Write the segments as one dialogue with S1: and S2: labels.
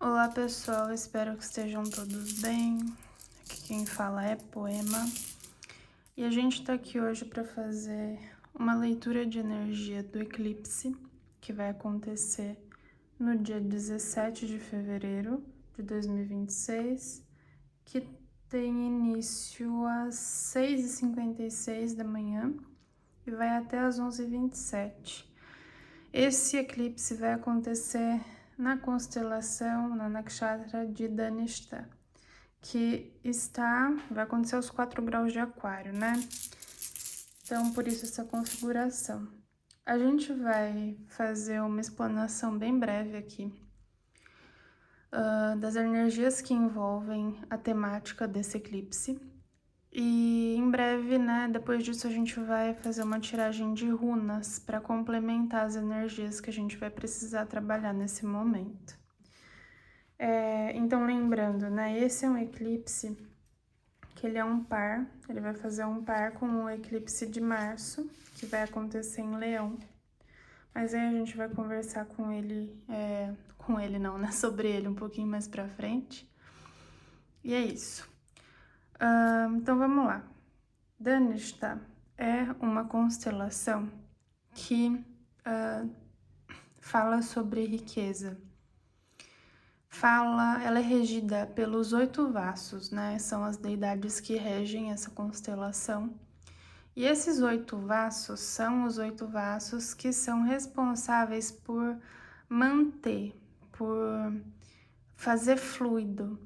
S1: Olá pessoal, espero que estejam todos bem. Aqui quem fala é Poema e a gente tá aqui hoje para fazer uma leitura de energia do eclipse que vai acontecer no dia 17 de fevereiro de 2026, que tem início às 6h56 da manhã e vai até às 11h27. Esse eclipse vai acontecer na constelação, na Nakshatra de Dhanishta, que vai acontecer aos 4 graus de aquário, né? Então, por isso essa configuração. A gente vai fazer uma explanação bem breve aqui das energias que envolvem a temática desse eclipse. E em breve, né, depois disso a gente vai fazer uma tiragem de runas para complementar as energias que a gente vai precisar trabalhar nesse momento. Então lembrando, né, esse é um eclipse que ele é um par, ele vai fazer um par com o eclipse de março, que vai acontecer em Leão. Mas aí a gente vai conversar com ele não, né, sobre ele um pouquinho mais pra frente. E é isso. Então vamos lá. Dhanishta é uma constelação que fala sobre riqueza. Ela é regida pelos 8 vassos, né? São as deidades que regem essa constelação. E esses 8 vassos são os 8 vassos que são responsáveis por manter, por fazer fluido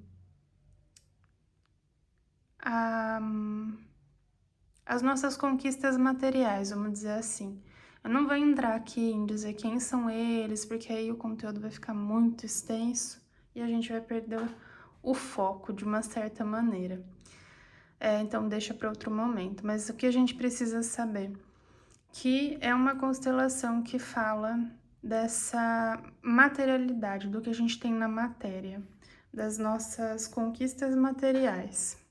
S1: as nossas conquistas materiais, vamos dizer assim. Eu não vou entrar aqui em dizer quem são eles, porque aí o conteúdo vai ficar muito extenso e a gente vai perder o foco de uma certa maneira. Então deixa para outro momento. Mas o que a gente precisa saber? Que é uma constelação que fala dessa materialidade, do que a gente tem na matéria, das nossas conquistas materiais.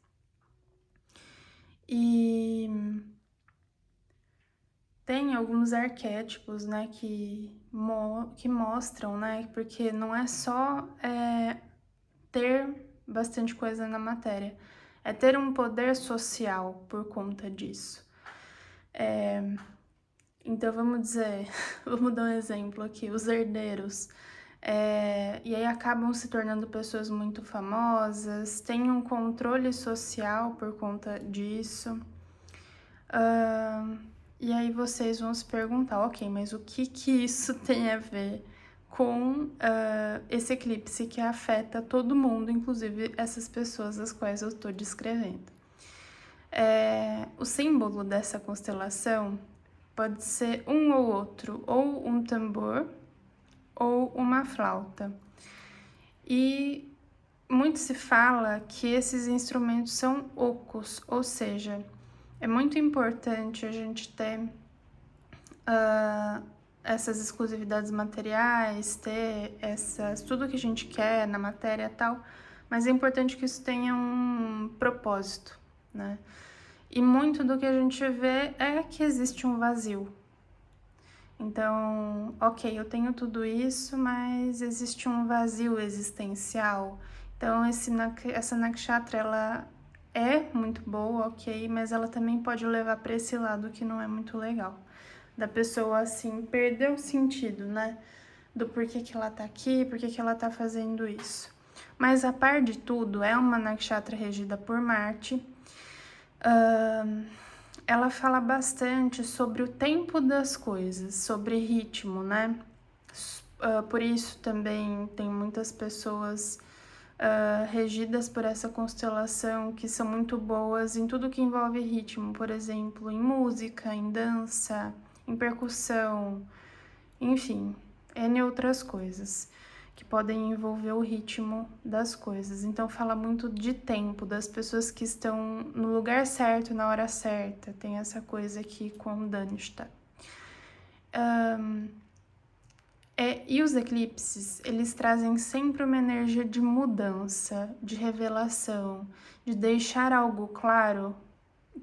S1: E tem alguns arquétipos, né, que mostram, né, porque não é só ter bastante coisa na matéria, é ter um poder social por conta disso. Então vamos dizer, vamos dar um exemplo aqui, os herdeiros. E aí acabam se tornando pessoas muito famosas, têm um controle social por conta disso. E aí vocês vão se perguntar, ok, mas o que isso tem a ver com esse eclipse que afeta todo mundo, inclusive essas pessoas as quais eu estou descrevendo? O símbolo dessa constelação pode ser um ou outro, ou um tambor ou uma flauta. E muito se fala que esses instrumentos são ocos, ou seja, é muito importante a gente ter essas exclusividades materiais, ter tudo que a gente quer na matéria e tal, mas é importante que isso tenha um propósito, né? E muito do que a gente vê é que existe um vazio. Então, ok, eu tenho tudo isso, mas existe um vazio existencial. Então, essa nakshatra, ela é muito boa, ok, mas ela também pode levar para esse lado que não é muito legal. Da pessoa, assim, perder o sentido, né? Do porquê que ela tá aqui, porquê que ela tá fazendo isso. Mas, a par de tudo, é uma nakshatra regida por Marte. Ela fala bastante sobre o tempo das coisas, sobre ritmo, né? Por isso também tem muitas pessoas regidas por essa constelação que são muito boas em tudo que envolve ritmo, por exemplo, em música, em dança, em percussão, enfim, N outras coisas que podem envolver o ritmo das coisas. Então fala muito de tempo, das pessoas que estão no lugar certo, na hora certa. Tem essa coisa aqui com Dhanishta. E os eclipses, eles trazem sempre uma energia de mudança, de revelação, de deixar algo claro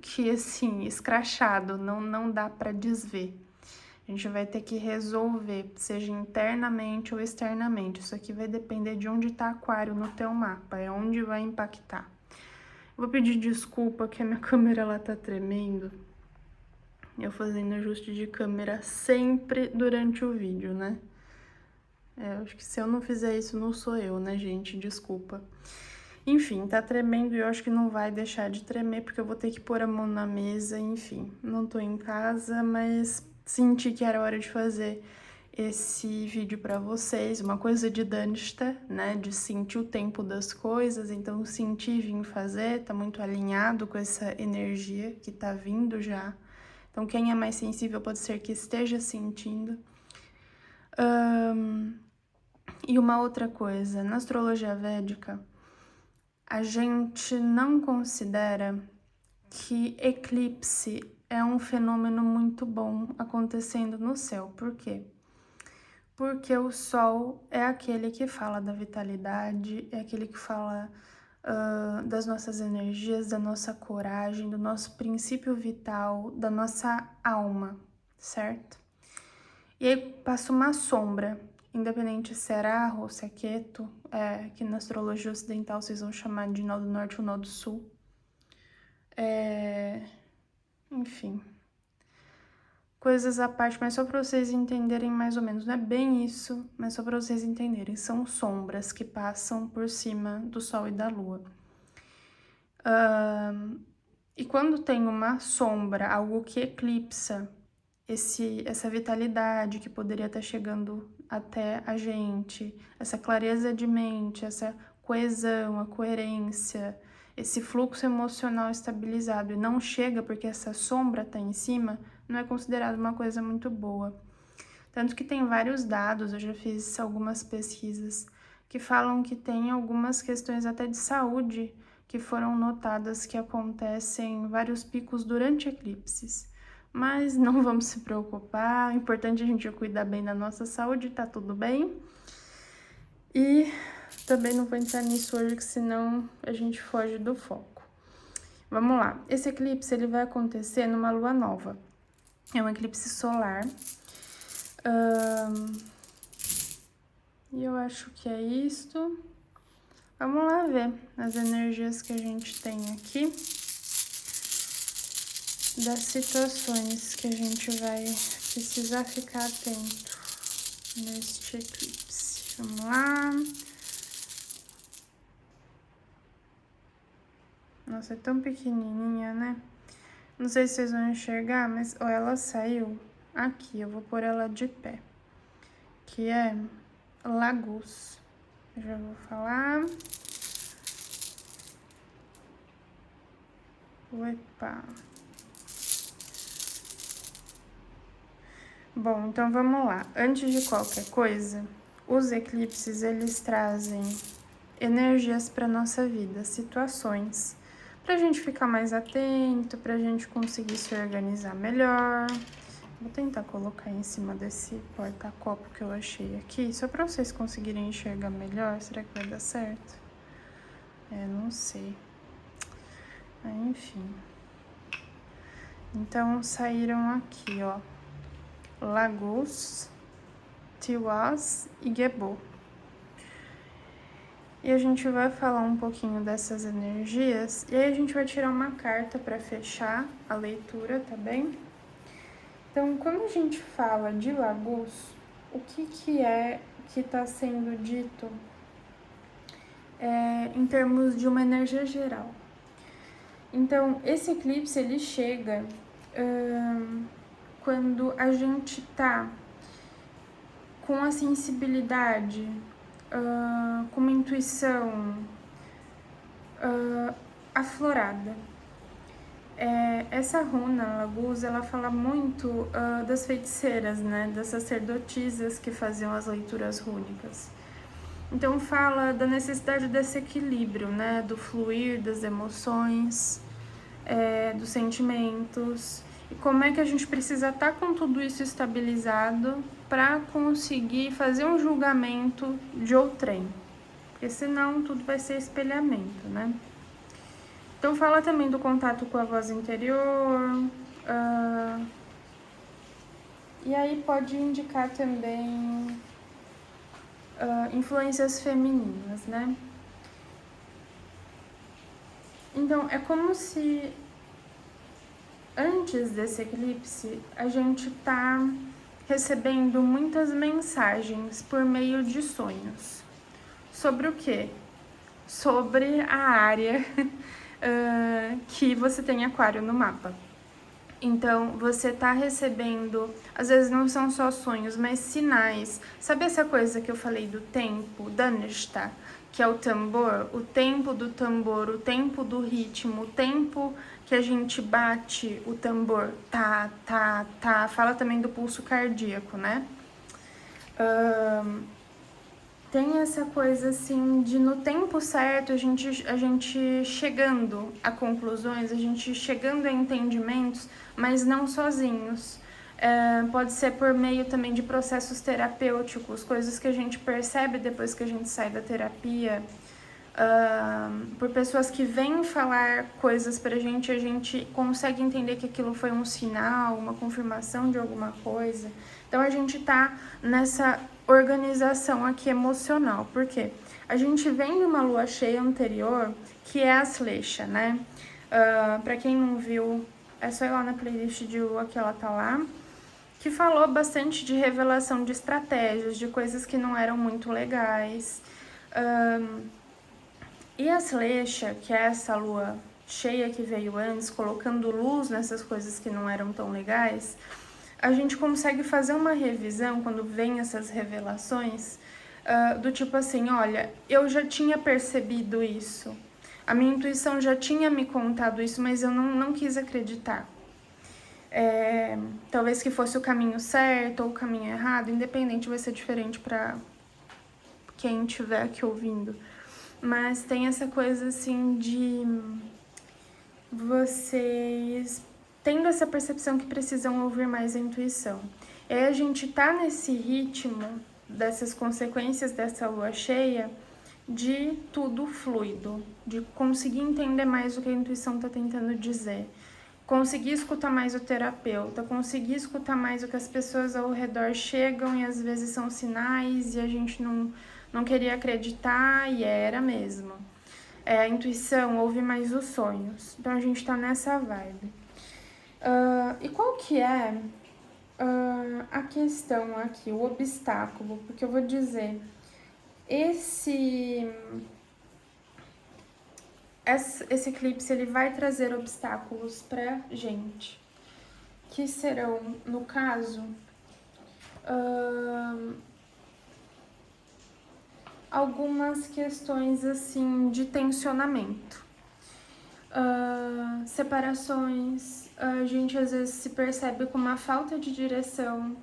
S1: que, assim, escrachado, não dá para desver. A gente vai ter que resolver, seja internamente ou externamente. Isso aqui vai depender de onde tá Aquário no teu mapa, é onde vai impactar. Vou pedir desculpa que a minha câmera ela tá tremendo. Eu fazendo ajuste de câmera sempre durante o vídeo, né? Acho que se eu não fizer isso, não sou eu, né, gente? Desculpa. Enfim, tá tremendo e eu acho que não vai deixar de tremer, porque eu vou ter que pôr a mão na mesa, enfim. Não tô em casa, mas senti que era hora de fazer esse vídeo pra vocês. Uma coisa de Dansta, né, de sentir o tempo das coisas, então senti e vim fazer, tá muito alinhado com essa energia que tá vindo já. Então quem é mais sensível pode ser que esteja sentindo. E uma outra coisa, na astrologia védica, a gente não considera que eclipse é um fenômeno muito bom acontecendo no céu. Por quê? Porque o Sol é aquele que fala da vitalidade, é aquele que fala das nossas energias, da nossa coragem, do nosso princípio vital, da nossa alma, certo? E aí passa uma sombra, independente se é Rahu ou se é Ketu, que na astrologia ocidental vocês vão chamar de nó do norte ou nó do sul. Enfim, coisas à parte, mas só para vocês entenderem mais ou menos. Não é bem isso, mas só para vocês entenderem. São sombras que passam por cima do Sol e da Lua. E quando tem uma sombra, algo que eclipsa essa vitalidade que poderia estar chegando até a gente, essa clareza de mente, essa coesão, a coerência, esse fluxo emocional estabilizado e não chega porque essa sombra está em cima, não é considerado uma coisa muito boa. Tanto que tem vários dados, eu já fiz algumas pesquisas que falam que tem algumas questões até de saúde que foram notadas que acontecem vários picos durante eclipses. Mas não vamos se preocupar, o importante é a gente cuidar bem da nossa saúde, tá tudo bem. E também não vou entrar nisso hoje, que senão a gente foge do foco. Vamos lá, esse eclipse ele vai acontecer numa lua nova. É um eclipse solar. E eu acho que é isto. Vamos lá ver as energias que a gente tem aqui, das situações que a gente vai precisar ficar atento neste eclipse. Vamos lá. Nossa, é tão pequenininha, né? Não sei se vocês vão enxergar, mas ó, ela saiu aqui. Eu vou pôr ela de pé, que é Lagos. Eu já vou falar. Opa. Bom, então vamos lá. Antes de qualquer coisa, os eclipses, eles trazem energias para nossa vida, situações, pra gente ficar mais atento, pra gente conseguir se organizar melhor. Vou tentar colocar em cima desse porta-copo que eu achei aqui, só pra vocês conseguirem enxergar melhor. Será que vai dar certo? Não sei. Enfim. Então, saíram aqui, ó. Lagos, Tiwaz e Gebo. E a gente vai falar um pouquinho dessas energias, e aí a gente vai tirar uma carta para fechar a leitura, tá bem? Então, quando a gente fala de Lagos, o que é que está sendo dito em termos de uma energia geral? Então, esse eclipse, ele chega quando a gente tá com a sensibilidade, com uma intuição aflorada. Essa runa, Laguz, ela fala muito das feiticeiras, né? Das sacerdotisas que faziam as leituras rúnicas. Então fala da necessidade desse equilíbrio, né? Do fluir das emoções, dos sentimentos. E como é que a gente precisa estar com tudo isso estabilizado para conseguir fazer um julgamento de outrem. Porque senão tudo vai ser espelhamento, né? Então fala também do contato com a voz interior, E aí pode indicar também influências femininas, né? Então, é como se antes desse eclipse a gente tá recebendo muitas mensagens por meio de sonhos. Sobre o quê? Sobre a área que você tem aquário no mapa. Então, você tá recebendo, às vezes não são só sonhos, mas sinais. Sabe essa coisa que eu falei do tempo, Danishta, que é o tambor? O tempo do tambor, o tempo do ritmo, o tempo que a gente bate o tambor, tá, tá, tá. Fala também do pulso cardíaco, né? Tem essa coisa assim de no tempo certo a gente chegando a conclusões, a gente chegando a entendimentos, mas não sozinhos. Pode ser por meio também de processos terapêuticos, coisas que a gente percebe depois que a gente sai da terapia, por pessoas que vêm falar coisas pra gente, a gente consegue entender que aquilo foi um sinal, uma confirmação de alguma coisa. Então a gente tá nessa organização aqui emocional, porque a gente vem de uma lua cheia anterior, que é a Sleixa, né? Pra quem não viu, é só ir lá na playlist de lua que ela tá lá, que falou bastante de revelação de estratégias, de coisas que não eram muito legais. E a Sleixa, que é essa lua cheia que veio antes, colocando luz nessas coisas que não eram tão legais, a gente consegue fazer uma revisão quando vem essas revelações, do tipo assim, olha, eu já tinha percebido isso, a minha intuição já tinha me contado isso, mas eu não quis acreditar. Talvez que fosse o caminho certo ou o caminho errado, independente, vai ser diferente para quem estiver aqui ouvindo. Mas tem essa coisa assim de vocês tendo essa percepção que precisam ouvir mais a intuição. E aí a gente tá nesse ritmo dessas consequências dessa lua cheia de tudo fluido, de conseguir entender mais o que a intuição tá tentando dizer, conseguir escutar mais o terapeuta, conseguir escutar mais o que as pessoas ao redor chegam e às vezes são sinais e a gente não queria acreditar e era mesmo. A intuição ouve mais os sonhos. Então a gente tá nessa vibe. E qual que é a questão aqui, o obstáculo? Porque eu vou dizer, esse eclipse ele vai trazer obstáculos pra gente, que serão, no caso, algumas questões assim de tensionamento. Separações, a gente às vezes se percebe com uma falta de direção,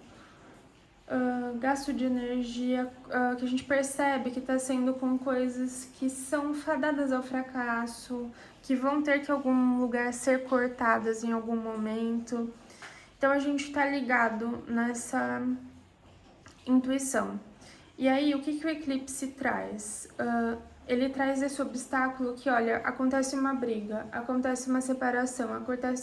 S1: gasto de energia, que a gente percebe que está sendo com coisas que são fadadas ao fracasso, que vão ter que em algum lugar ser cortadas em algum momento. Então a gente está ligado nessa intuição. E aí, o que o eclipse traz? Ele traz esse obstáculo que, olha, acontece uma briga, acontece uma separação,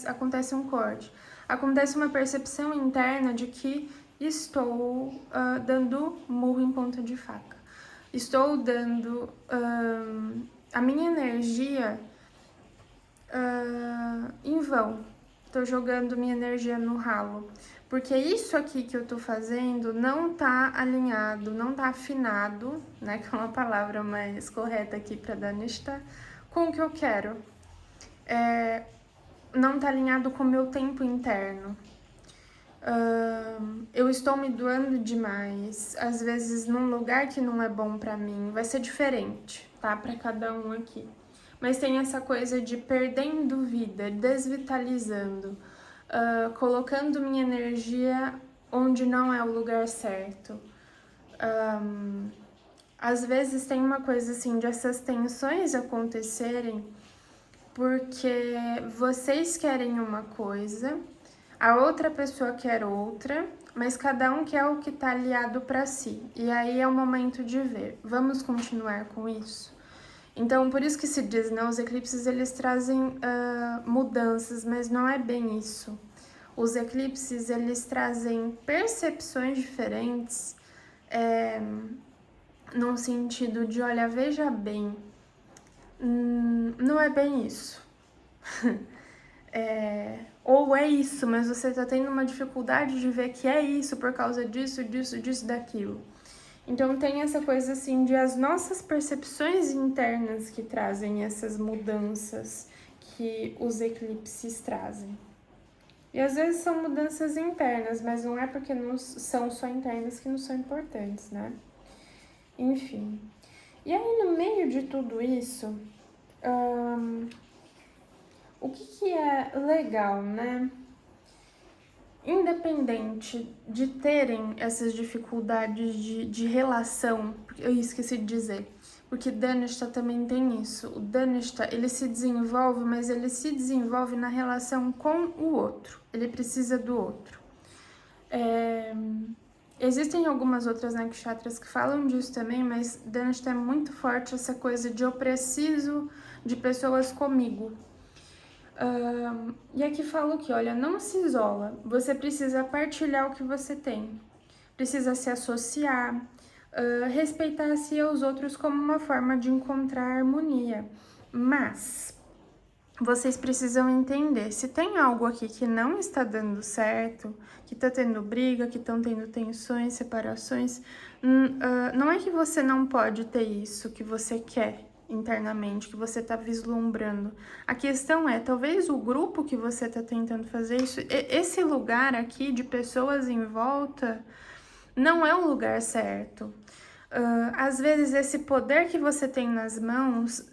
S1: acontece um corte, acontece uma percepção interna de que estou dando murro em ponta de faca. Estou dando a minha energia em vão. Estou jogando minha energia no ralo. Porque isso aqui que eu tô fazendo não tá alinhado, não tá afinado, né? Que é uma palavra mais correta aqui pra Danishta, com o que eu quero. Não tá alinhado com o meu tempo interno. Eu estou me doando demais, às vezes num lugar que não é bom pra mim, vai ser diferente, tá? Pra cada um aqui. Mas tem essa coisa de perdendo vida, desvitalizando, colocando minha energia onde não é o lugar certo. Às vezes tem uma coisa assim de essas tensões acontecerem porque vocês querem uma coisa, a outra pessoa quer outra, mas cada um quer o que tá aliado para si. E aí é o momento de ver, vamos continuar com isso? Então, por isso que se diz, né, os eclipses eles trazem mudanças, mas não é bem isso. Os eclipses, eles trazem percepções diferentes, num sentido de, olha, veja bem, não é bem isso. Ou é isso, mas você tá tendo uma dificuldade de ver que é isso por causa disso, disso, daquilo. Então tem essa coisa assim de as nossas percepções internas que trazem essas mudanças que os eclipses trazem. E às vezes são mudanças internas, mas não é porque não são só internas que não são importantes, né? Enfim. E aí no meio de tudo isso, o que é legal, né? Independente de terem essas dificuldades de relação, eu esqueci de dizer, porque Dhanishta também tem isso. O Dhanishta, ele se desenvolve, mas ele se desenvolve na relação com o outro. Ele precisa do outro. Existem algumas outras nakshatras que falam disso também, mas Dhanishta é muito forte essa coisa de eu preciso de pessoas comigo. E aqui falo que, olha, não se isola, você precisa partilhar o que você tem, precisa se associar, respeitar-se e os outros como uma forma de encontrar harmonia. Mas vocês precisam entender, se tem algo aqui que não está dando certo, que tá tendo briga, que estão tendo tensões, separações, não é que você não pode ter isso que você quer internamente, que você tá vislumbrando. A questão é, talvez o grupo que você tá tentando fazer isso, esse lugar aqui de pessoas em volta, não é o lugar certo. Às vezes esse poder que você tem nas mãos,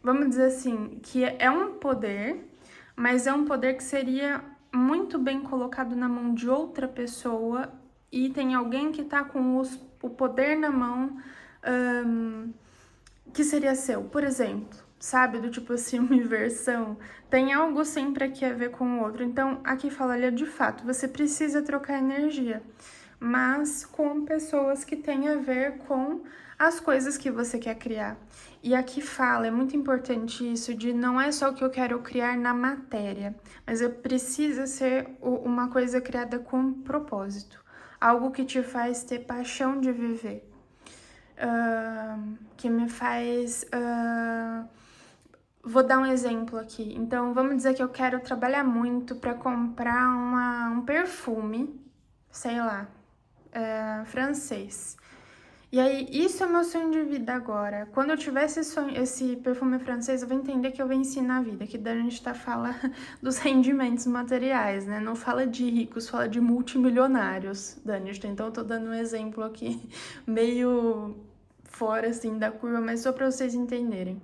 S1: vamos dizer assim, que é um poder, mas é um poder que seria muito bem colocado na mão de outra pessoa e tem alguém que tá com o poder na mão, que seria seu, por exemplo, sabe? Do tipo assim, uma inversão. Tem algo sempre aqui a ver com o outro. Então, aqui fala, olha, de fato, você precisa trocar energia, mas com pessoas que têm a ver com as coisas que você quer criar. E aqui fala, é muito importante isso, de não é só o que eu quero criar na matéria, mas precisa ser uma coisa criada com propósito. Algo que te faz ter paixão de viver. Que me faz... Vou dar um exemplo aqui. Então, vamos dizer que eu quero trabalhar muito para comprar um perfume, sei lá, francês. E aí, isso é meu sonho de vida agora. Quando eu tiver esse perfume francês, eu vou entender que eu venci na vida. Que daí a gente fala dos rendimentos materiais, né? Não fala de ricos, fala de multimilionários, Danista. Então, eu tô dando um exemplo aqui meio fora, assim, da curva, mas só pra vocês entenderem.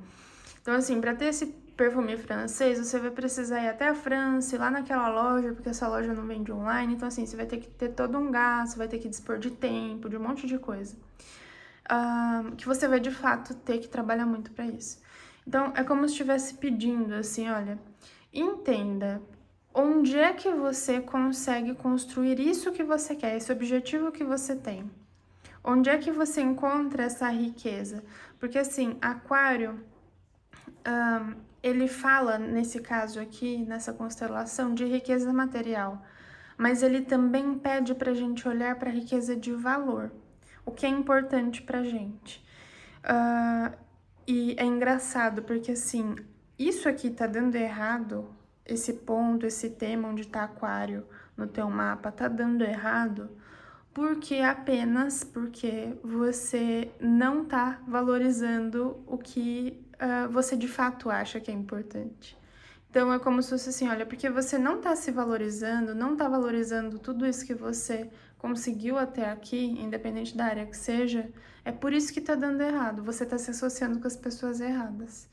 S1: Então, assim, pra ter esse perfume francês, você vai precisar ir até a França, ir lá naquela loja, porque essa loja não vende online. Então, assim, você vai ter que ter todo um gasto, vai ter que dispor de tempo, de um monte de coisa. Que você vai, de fato, ter que trabalhar muito pra isso. Então, é como se estivesse pedindo, assim, olha, entenda onde é que você consegue construir isso que você quer, esse objetivo que você tem. Onde é que você encontra essa riqueza? Porque, assim, Aquário... ele fala, nesse caso aqui, nessa constelação, de riqueza material, mas ele também pede para a gente olhar para a riqueza de valor, o que é importante para a gente. E é engraçado, porque assim, isso aqui tá dando errado, esse ponto, esse tema onde tá Aquário no teu mapa, tá dando errado, apenas porque você não tá valorizando o que você de fato acha que é importante. Então é como se fosse assim, olha, porque você não tá se valorizando, não tá valorizando tudo isso que você conseguiu até aqui, independente da área que seja, é por isso que tá dando errado, você tá se associando com as pessoas erradas.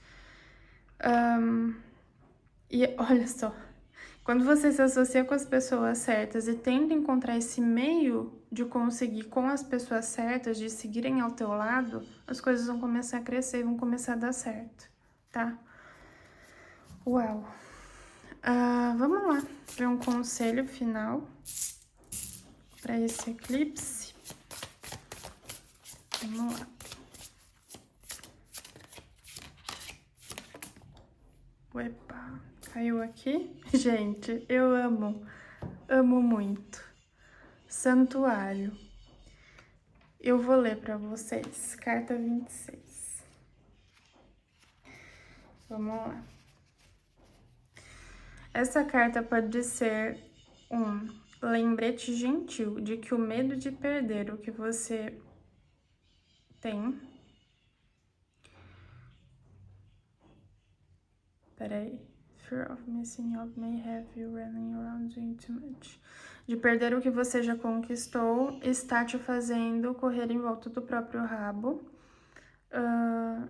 S1: E olha só, quando você se associa com as pessoas certas e tenta encontrar esse meio de conseguir com as pessoas certas, de seguirem ao teu lado, as coisas vão começar a crescer, vão começar a dar certo, tá? Uau! Vamos lá, ver um conselho final para esse eclipse. Vamos lá. Uepa! Caiu aqui? Gente, eu amo muito. Santuário. Eu vou ler pra vocês. Carta 26. Vamos lá. Essa carta pode ser um lembrete gentil de que o medo de perder o que você tem... Peraí. Fear of missing out may have you running around doing too much. De perder o que você já conquistou está te fazendo correr em volta do próprio rabo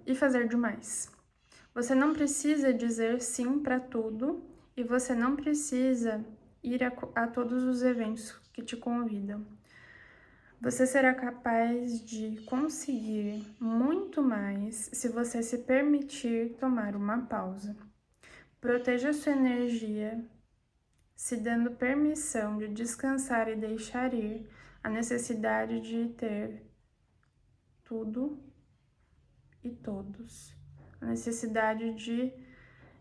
S1: e fazer demais. Você não precisa dizer sim para tudo e você não precisa ir a todos os eventos que te convidam. Você será capaz de conseguir muito mais se você se permitir tomar uma pausa. Proteja sua energia, se dando permissão de descansar e deixar ir a necessidade de ter tudo e todos. A necessidade de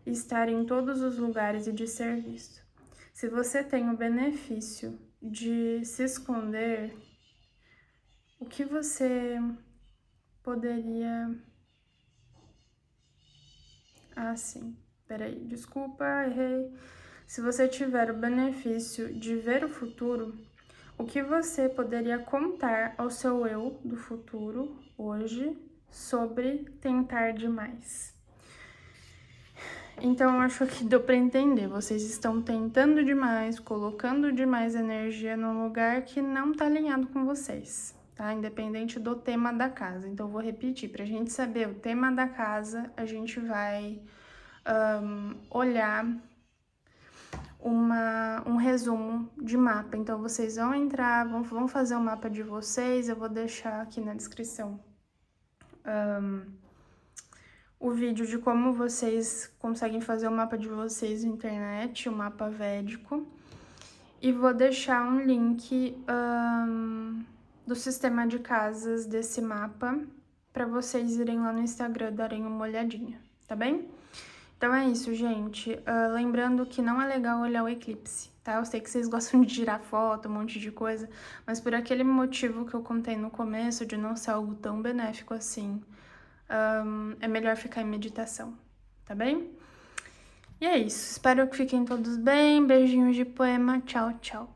S1: estar em todos os lugares e de ser visto. Se você tem o benefício de se esconder, o que você poderia... Ah, sim. Peraí, desculpa, errei. Se você tiver o benefício de ver o futuro, o que você poderia contar ao seu eu do futuro, hoje, sobre tentar demais? Então, eu acho que deu pra entender. Vocês estão tentando demais, colocando demais energia num lugar que não tá alinhado com vocês, tá? Independente do tema da casa. Então, eu vou repetir. Pra gente saber o tema da casa, a gente vai olhar um resumo de mapa. Então, vocês vão entrar, vão fazer um mapa de vocês. Eu vou deixar aqui na descrição o vídeo de como vocês conseguem fazer o mapa de vocês na internet, o mapa védico. E vou deixar um link do sistema de casas desse mapa para vocês irem lá no Instagram darem uma olhadinha, tá bem? Então é isso, gente. Lembrando que não é legal olhar o eclipse, tá? Eu sei que vocês gostam de tirar foto, um monte de coisa, mas por aquele motivo que eu contei no começo, de não ser algo tão benéfico assim, é melhor ficar em meditação, tá bem? E é isso. Espero que fiquem todos bem. Beijinhos de poema. Tchau, tchau.